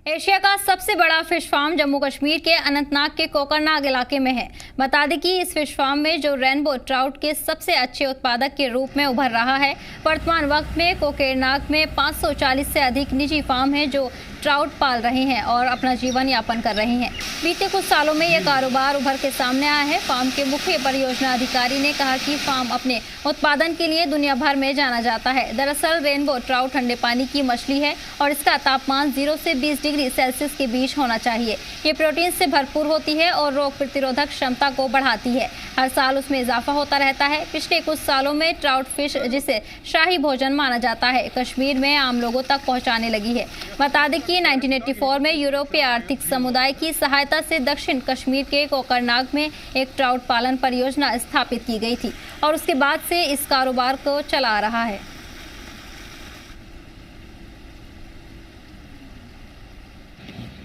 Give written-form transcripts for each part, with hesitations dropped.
Asia का सबसे बड़ा फिश फार्म जम्मू कश्मीर के अनंतनाग के कोकरनाग इलाके में है। बता दें कि इस फिश फार्म में जो रेनबो ट्राउट के सबसे अच्छे उत्पादक के रूप में उभर रहा है। वर्तमान वक्त में कोकरनाग में 540 से अधिक निजी फार्म हैं जो ट्राउट पाल रहे हैं और अपना जीवन यापन कर रहे हैं। बीते कुछ सालों में यह कारोबार उभर के सामने आया है। फार्म के मुख्य परियोजना अधिकारी ने कहा कि फार्म अपने उत्पादन के लिए दुनिया भर में जाना जाता है। दरअसल रेनबो ट्राउट ठंडे पानी की मछली है और इसका तापमान 0 से 20 डिग्री सेल्सियस के बीच होना चाहिए। ये प्रोटीन से भरपूर होती है और रोग प्रतिरोधक क्षमता को बढ़ाती है। हर साल उसमें इजाफा होता रहता है। पिछले कुछ सालों में ट्राउट फिश, जिसे शाही भोजन माना जाता है, कश्मीर में आम लोगों तक पहुंचाने लगी है। बता दें कि 1984 में यूरोपीय आर्थिक समुदाय की सहायता से दक्षिण कश्मीर के कोकरनाग में एक ट्राउट पालन परियोजना स्थापित की गई थी और उसके बाद से इस कारोबार को चला आ रहा है।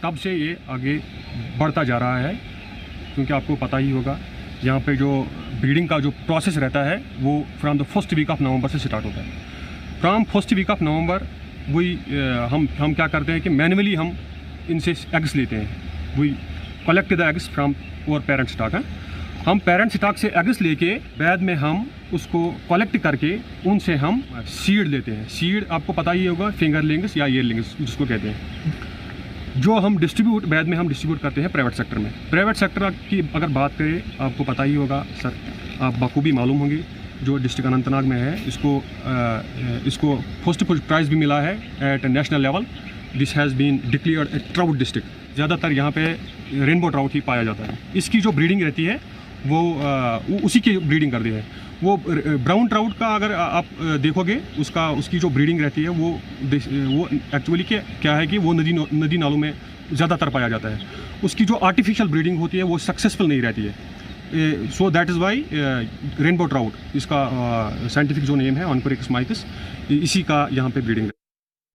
तब से ये आगे बढ़ता जा रहा है, क्योंकि आपको पता ही होगा यहाँ पे जो ब्रीडिंग का जो प्रोसेस रहता है वो from the first week of November से स्टार्ट होता है। From first week of November वही हम क्या करते हैं कि मैनुअली हम इनसे एग्स लेते हैं। We collect the eggs from our parent stock है। हम पेरेंट स्टॉक से एग्स लेके बाद में हम उसको कलेक्ट करके उनसे हम सीड लेते हैं। सीड आपको पता ही होगा, फिंगरलिंग्स या ईयरलिंग्स जिसको कहते हैं, जो हम डिस्ट्रीब्यूट बाद में हम डिस्ट्रीब्यूट करते हैं प्राइवेट सेक्टर में। प्राइवेट सेक्टर की अगर बात करें, आपको पता ही होगा सर, आप बखूबी मालूम होंगे, जो डिस्ट्रिक्ट अनंतनाग में है, इसको फर्स्ट प्राइज़ भी मिला है at national level. This has been declared a trout district. ज़्यादातर यहाँ पे रेनबो ट्राउट ही पाया जाता है। इसकी जो ब्रीडिंग रहती है वो उसी की ब्रीडिंग करती है। वो ब्राउन ट्राउट का अगर आप देखोगे, उसकी जो ब्रीडिंग रहती है वो एक्चुअली क्या है कि वो नदी नालों में ज़्यादातर पाया जाता है। उसकी जो आर्टिफिशियल ब्रीडिंग होती है वो सक्सेसफुल नहीं रहती है। So that is why rainbow trout, इसका साइंटिफिक जो नेम है ऑन्कोरिकस माइकस, इसी का यहाँ पे ब्रीडिंग